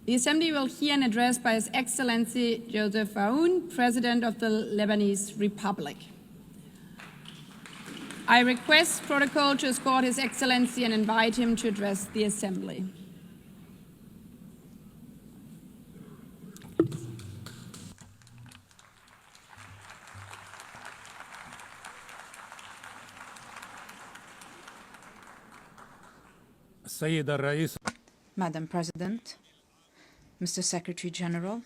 The Assembly will hear an address by His Excellency Joseph Fun, President of the Lebanese Republic. I request protocol to escort His Excellency and invite him to address the Assembly. Madam President, Mr. Secretary General,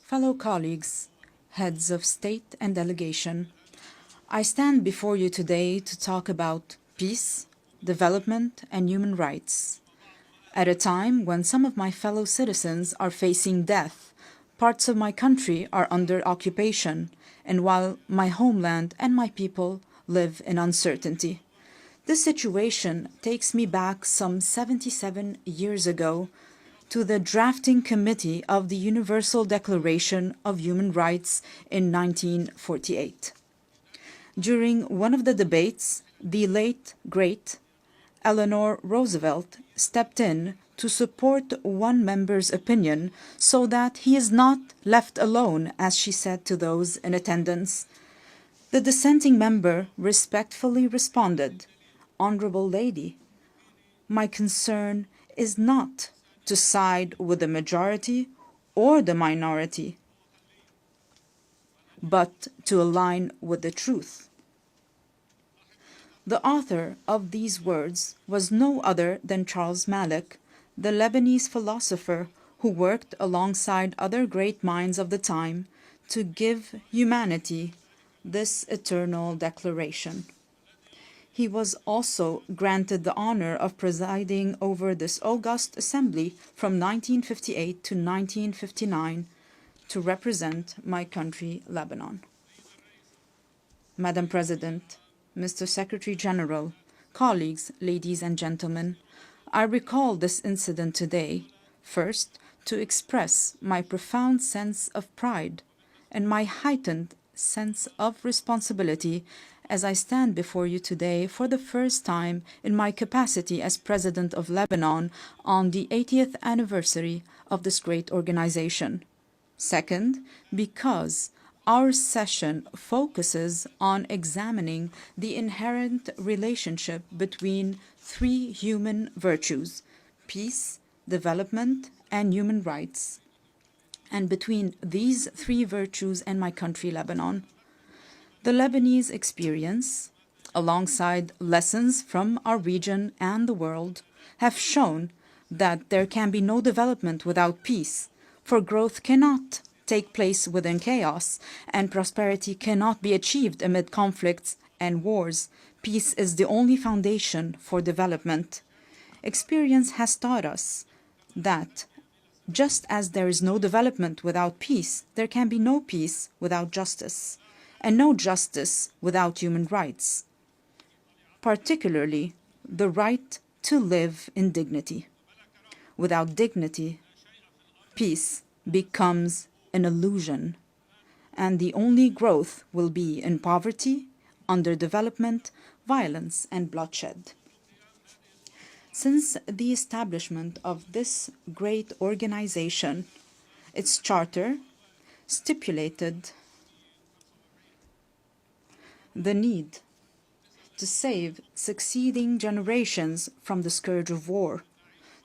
fellow colleagues, heads of state and delegation, I stand before you today to talk about peace, development, and human rights. At a time when some of my fellow citizens are facing death, parts of my country are under occupation, and while my homeland and my people live in uncertainty. This situation takes me back some 77 years ago to the drafting committee of the Universal Declaration of Human Rights in 1948. During one of the debates, the late, great Eleanor Roosevelt stepped in to support one member's opinion so that he is not left alone, as she said to those in attendance. The dissenting member respectfully responded, "Honorable lady, my concern is not to side with the majority or the minority, but to align with the truth." The author of these words was no other than Charles Malik, the Lebanese philosopher who worked alongside other great minds of the time to give humanity this eternal declaration. He was also granted the honor of presiding over this august assembly from 1958 to 1959 to represent my country, Lebanon. Madam President, Mr. Secretary General, colleagues, ladies and gentlemen, I recall this incident today, first, to express my profound sense of pride and my heightened sense of responsibility as I stand before you today for the first time in my capacity as President of Lebanon on the 80th anniversary of this great organization. Second, because our session focuses on examining the inherent relationship between three human virtues: peace, development, and human rights, and between these three virtues and my country, Lebanon. The Lebanese experience, alongside lessons from our region and the world, have shown that there can be no development without peace, for growth cannot take place within chaos, and prosperity cannot be achieved amid conflicts and wars. Peace is the only foundation for development. Experience has taught us that just as there is no development without peace, there can be no peace without justice, and no justice without human rights, particularly the right to live in dignity. Without dignity, peace becomes an illusion, and the only growth will be in poverty, underdevelopment, violence, and bloodshed. Since the establishment of this great organization, its charter stipulated the need to save succeeding generations from the scourge of war,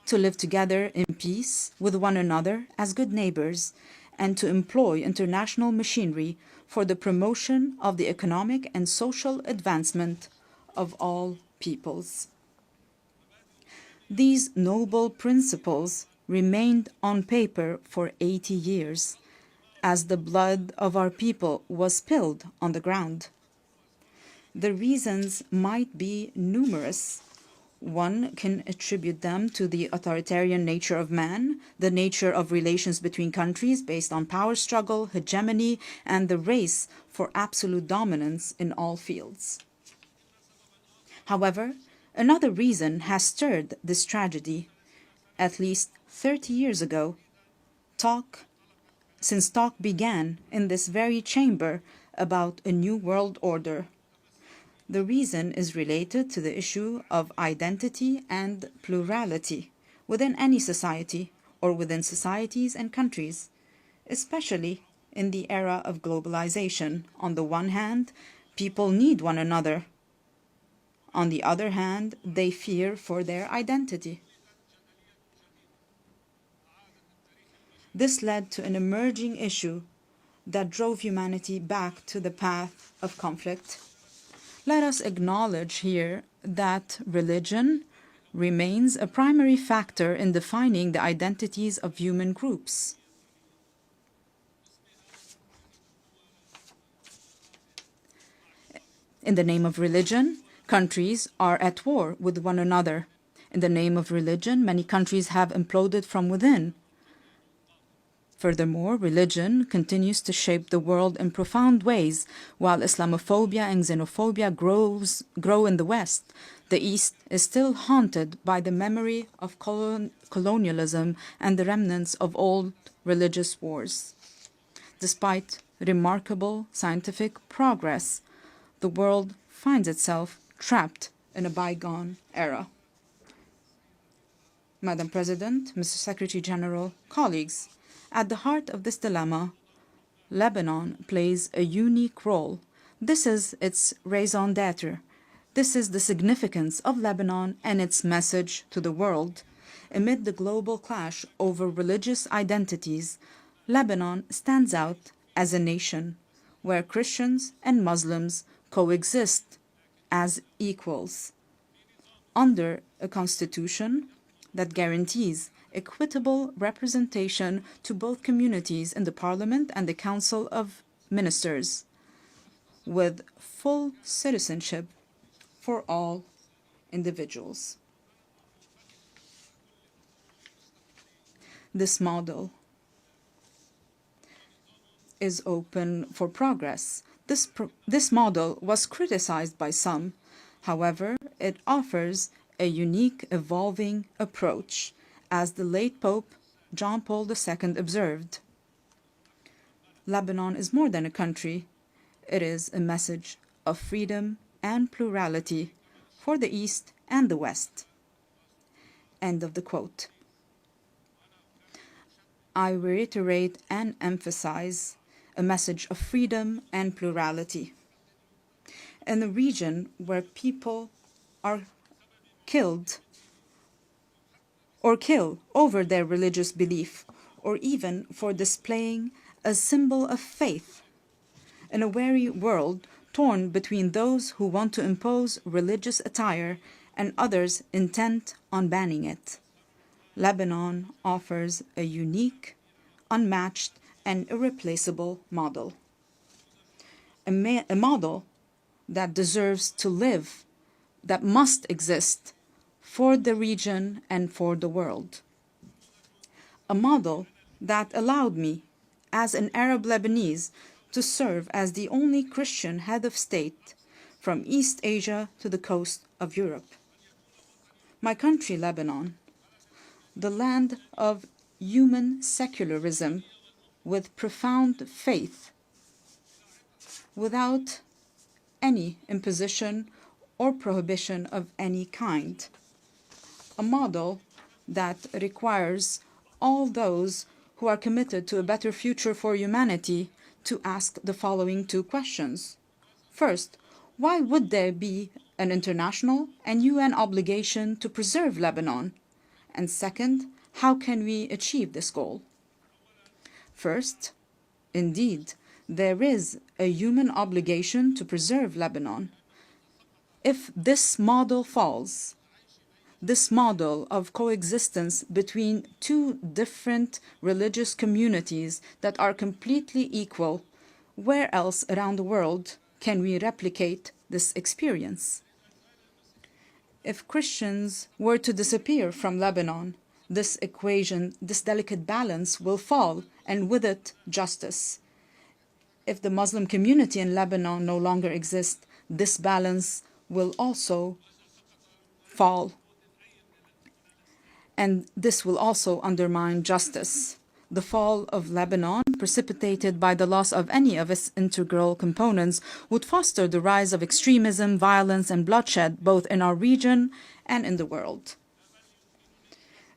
to live together in peace with one another as good neighbors, and to employ international machinery for the promotion of the economic and social advancement of all peoples. These noble principles remained on paper for 80 years, as the blood of our people was spilled on the ground. The reasons might be numerous. One can attribute them to the authoritarian nature of man, the nature of relations between countries based on power struggle, hegemony, and the race for absolute dominance in all fields. However, another reason has stirred this tragedy. At least 30 years ago, since talk began in this very chamber about a new world order. The reason is related to the issue of identity and plurality within any society or within societies and countries, especially in the era of globalization. On the one hand, people need one another. On the other hand, they fear for their identity. This led to an emerging issue that drove humanity back to the path of conflict. Let us acknowledge here that religion remains a primary factor in defining the identities of human groups. In the name of religion, countries are at war with one another. In the name of religion, many countries have imploded from within. Furthermore, religion continues to shape the world in profound ways. While Islamophobia and xenophobia grow in the West, the East is still haunted by the memory of colonialism and the remnants of old religious wars. Despite remarkable scientific progress, the world finds itself trapped in a bygone era. Madam President, Mr. Secretary General, colleagues, at the heart of this dilemma, Lebanon plays a unique role. This is its raison d'etre. This is the significance of Lebanon and its message to the world. Amid the global clash over religious identities, Lebanon stands out as a nation where Christians and Muslims coexist as equals under a constitution that guarantees equitable representation to both communities in the Parliament and the Council of Ministers, with full citizenship for all individuals. This model is open for progress. This model was criticized by some. However, it offers a unique, evolving approach, as the late Pope John Paul II observed. Lebanon is more than a country. It is a message of freedom and plurality for the East and the West. End of the quote. I reiterate and emphasize a message of freedom and plurality. In a region where people are killed or kill over their religious belief, or even for displaying a symbol of faith. In a weary world torn between those who want to impose religious attire and others intent on banning it, Lebanon offers a unique, unmatched, and irreplaceable model. A model that deserves to live, that must exist for the region and for the world. A model that allowed me, as an Arab Lebanese, to serve as the only Christian head of state from East Asia to the coast of Europe. My country, Lebanon, the land of human secularism with profound faith, without any imposition or prohibition of any kind. A model that requires all those who are committed to a better future for humanity to ask the following two questions. First, why would there be an international and UN obligation to preserve Lebanon? And second, how can we achieve this goal? First, indeed, there is a human obligation to preserve Lebanon. If this model falls, this model of coexistence between two different religious communities that are completely equal, where else around the world can we replicate this experience? If Christians were to disappear from Lebanon, this equation, this delicate balance will fall, and with it, justice. If the Muslim community in Lebanon no longer exists, this balance will also fall. And this will also undermine justice. The fall of Lebanon, precipitated by the loss of any of its integral components, would foster the rise of extremism, violence, and bloodshed both in our region and in the world.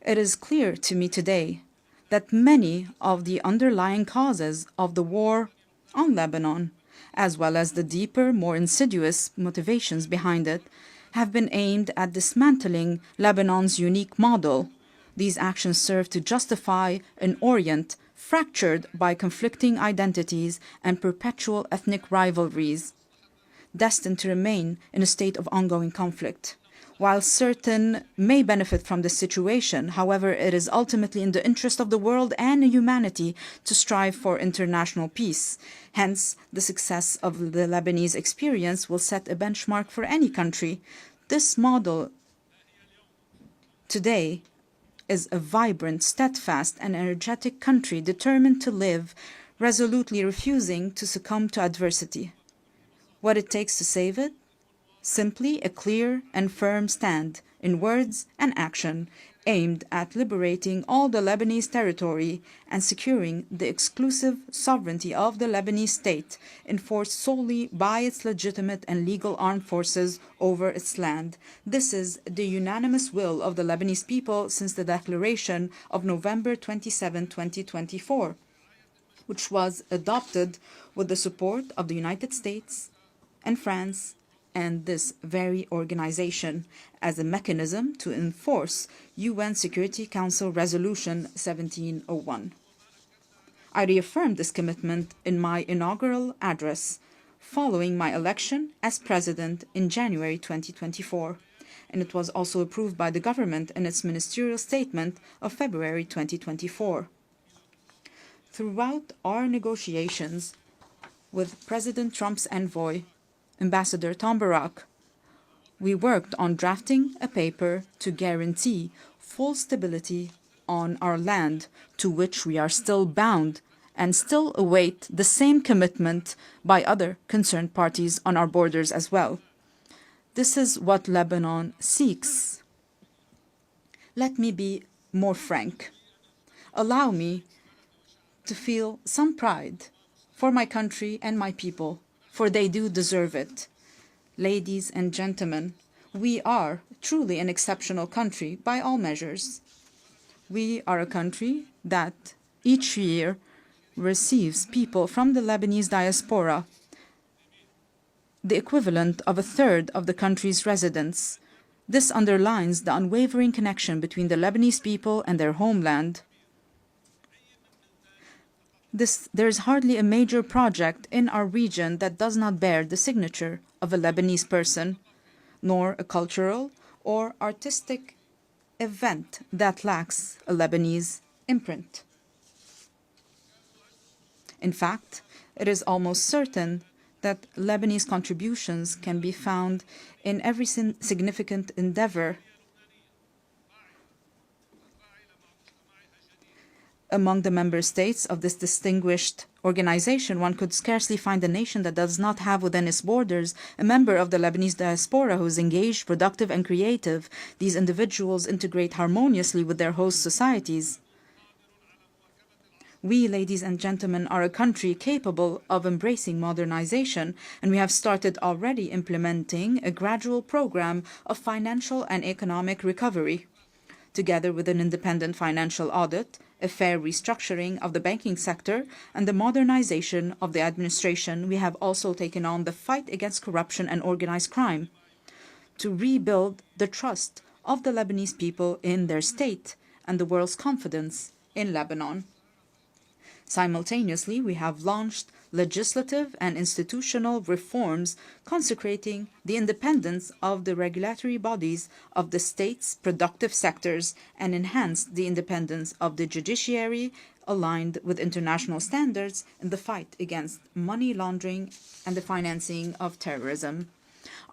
It is clear to me today that many of the underlying causes of the war on Lebanon, as well as the deeper, more insidious motivations behind it, have been aimed at dismantling Lebanon's unique model. These actions serve to justify an Orient fractured by conflicting identities and perpetual ethnic rivalries, destined to remain in a state of ongoing conflict. While certain may benefit from this situation, however, it is ultimately in the interest of the world and humanity to strive for international peace. Hence, the success of the Lebanese experience will set a benchmark for any country. This model today is a vibrant, steadfast, and energetic country determined to live, resolutely refusing to succumb to adversity. What it takes to save it? Simply a clear and firm stand, in words and action, aimed at liberating all the Lebanese territory and securing the exclusive sovereignty of the Lebanese state, enforced solely by its legitimate and legal armed forces over its land. This is the unanimous will of the Lebanese people since the declaration of November 27, 2024, which was adopted with the support of the United States and France and this very organization as a mechanism to enforce UN Security Council Resolution 1701. I reaffirmed this commitment in my inaugural address following my election as president in January 2024, and it was also approved by the government in its ministerial statement of February 2024. Throughout our negotiations with President Trump's envoy, Ambassador Tom Barak, we worked on drafting a paper to guarantee full stability on our land, to which we are still bound and still await the same commitment by other concerned parties on our borders as well. This is what Lebanon seeks. Let me be more frank. Allow me to feel some pride for my country and my people, for they do deserve it. Ladies and gentlemen, we are truly an exceptional country by all measures. We are a country that each year receives people from the Lebanese diaspora, the equivalent of a third of the country's residents. This underlines the unwavering connection between the Lebanese people and their homeland. There is hardly a major project in our region that does not bear the signature of a Lebanese person, nor a cultural or artistic event that lacks a Lebanese imprint. In fact, it is almost certain that Lebanese contributions can be found in every significant endeavor. Among the member states of this distinguished organization, one could scarcely find a nation that does not have within its borders a member of the Lebanese diaspora who is engaged, productive, and creative. These individuals integrate harmoniously with their host societies. We, ladies and gentlemen, are a country capable of embracing modernization, and we have started already implementing a gradual program of financial and economic recovery. Together with an independent financial audit, a fair restructuring of the banking sector, and the modernization of the administration, we have also taken on the fight against corruption and organized crime to rebuild the trust of the Lebanese people in their state and the world's confidence in Lebanon. Simultaneously, we have launched legislative and institutional reforms consecrating the independence of the regulatory bodies of the state's productive sectors and enhanced the independence of the judiciary, aligned with international standards in the fight against money laundering and the financing of terrorism.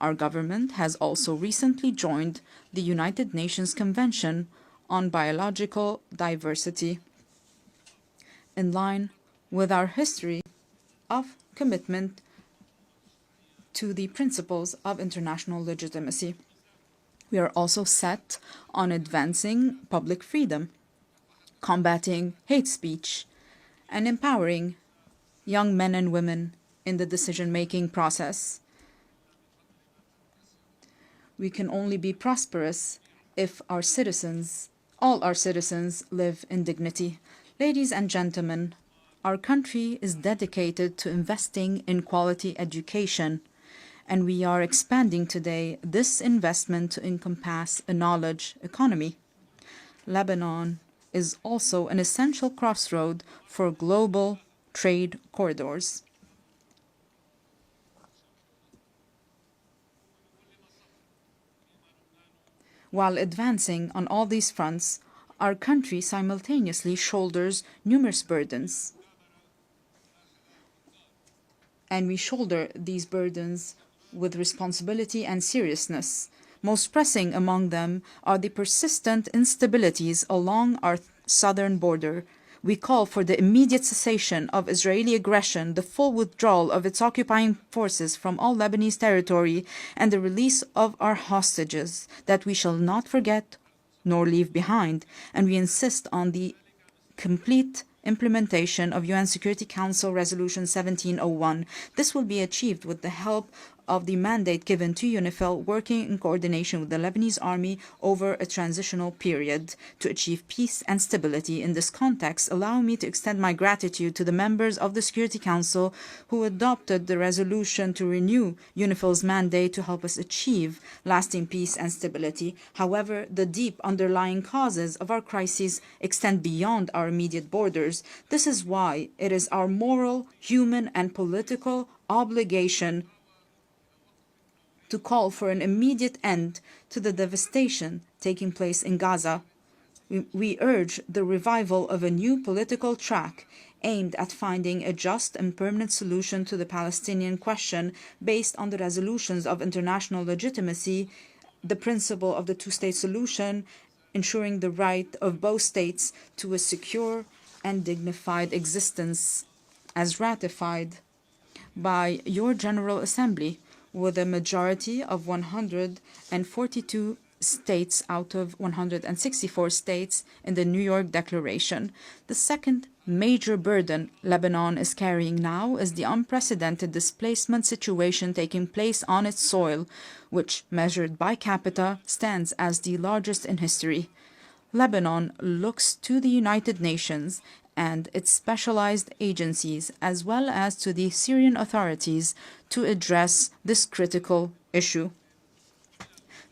Our government has also recently joined the United Nations Convention on Biological Diversity, in line with our history of commitment to the principles of international legitimacy. We are also set on advancing public freedom, combating hate speech, and empowering young men and women in the decision-making process. We can only be prosperous if all our citizens live in dignity. Ladies and gentlemen, our country is dedicated to investing in quality education, and we are expanding today this investment to encompass a knowledge economy. Lebanon is also an essential crossroad for global trade corridors. While advancing on all these fronts, our country simultaneously shoulders numerous burdens. And we shoulder these burdens with responsibility and seriousness. Most pressing among them are the persistent instabilities along our southern border. We call for the immediate cessation of Israeli aggression, the full withdrawal of its occupying forces from all Lebanese territory, and the release of our hostages that we shall not forget nor leave behind. And we insist on the complete implementation of UN Security Council Resolution 1701. This will be achieved with the help of the mandate given to UNIFIL, working in coordination with the Lebanese Army over a transitional period to achieve peace and stability. In this context, allow me to extend my gratitude to the members of the Security Council who adopted the resolution to renew UNIFIL's mandate to help us achieve lasting peace and stability. However, the deep underlying causes of our crises extend beyond our immediate borders. This is why it is our moral, human, and political obligation to call for an immediate end to the devastation taking place in Gaza. We urge the revival of a new political track aimed at finding a just and permanent solution to the Palestinian question based on the resolutions of international legitimacy, the principle of the two-state solution, ensuring the right of both states to a secure and dignified existence, as ratified by your General Assembly, with a majority of 142 states out of 164 states in the New York Declaration. The second major burden Lebanon is carrying now is the unprecedented displacement situation taking place on its soil, which, measured by capita, stands as the largest in history. Lebanon looks to the United Nations and its specialized agencies, as well as to the Syrian authorities, to address this critical issue.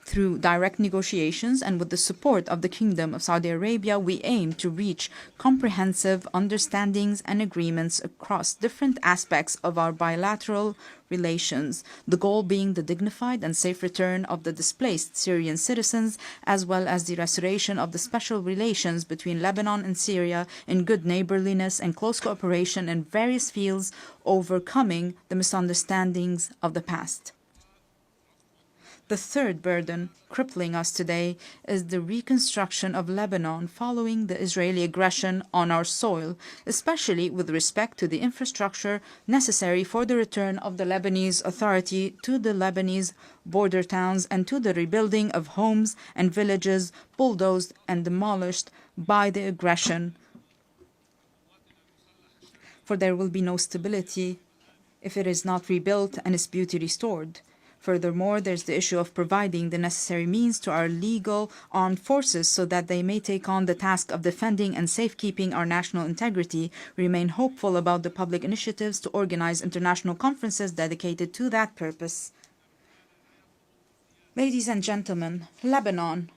Through direct negotiations and with the support of the Kingdom of Saudi Arabia, we aim to reach comprehensive understandings and agreements across different aspects of our bilateral relations, the goal being the dignified and safe return of the displaced Syrian citizens, as well as the restoration of the special relations between Lebanon and Syria in good neighborliness and close cooperation in various fields, overcoming the misunderstandings of the past. The third burden crippling us today is the reconstruction of Lebanon following the Israeli aggression on our soil, especially with respect to the infrastructure necessary for the return of the Lebanese Authority to the Lebanese border towns and to the rebuilding of homes and villages bulldozed and demolished by the aggression. For there will be no stability if it is not rebuilt and its beauty restored. Furthermore, there's the issue of providing the necessary means to our legal armed forces so that they may take on the task of defending and safekeeping our national integrity. We remain hopeful about the public initiatives to organize international conferences dedicated to that purpose. Ladies and gentlemen, Lebanon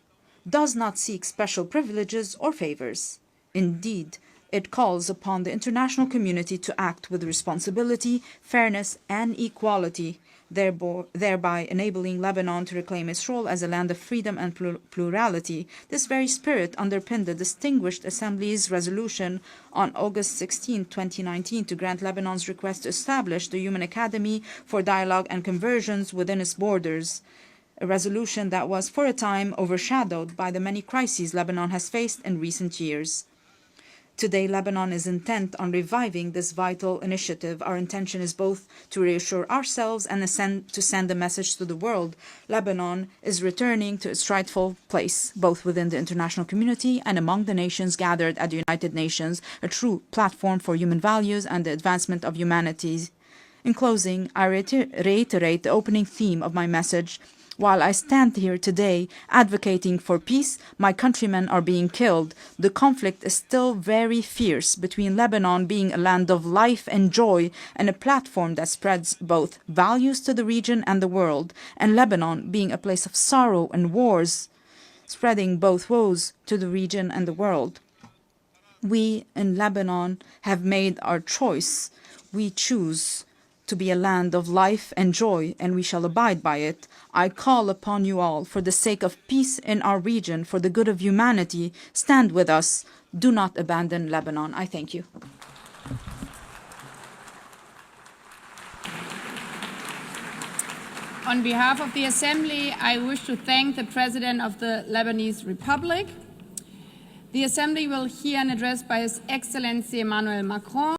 does not seek special privileges or favors. Indeed, it calls upon the international community to act with responsibility, fairness, and equality, thereby enabling Lebanon to reclaim its role as a land of freedom and plurality. This very spirit underpinned the Distinguished Assembly's resolution on August 16, 2019, to grant Lebanon's request to establish the Human Academy for Dialogue and Conversions within its borders, a resolution that was for a time overshadowed by the many crises Lebanon has faced in recent years. Today, Lebanon is intent on reviving this vital initiative. Our intention is both to reassure ourselves and to send a message to the world. Lebanon is returning to its rightful place, both within the international community and among the nations gathered at the United Nations, a true platform for human values and the advancement of humanity. In closing, I reiterate the opening theme of my message. While I stand here today advocating for peace, my countrymen are being killed. The conflict is still very fierce between Lebanon being a land of life and joy and a platform that spreads both values to the region and the world, and Lebanon being a place of sorrow and wars, spreading both woes to the region and the world. We in Lebanon have made our choice. We choose to be a land of life and joy, and we shall abide by it. I call upon you all, for the sake of peace in our region, for the good of humanity, stand with us. Do not abandon Lebanon. I thank you. On behalf of the Assembly, I wish to thank the President of the Lebanese Republic. The Assembly will hear an address by His Excellency Emmanuel Macron.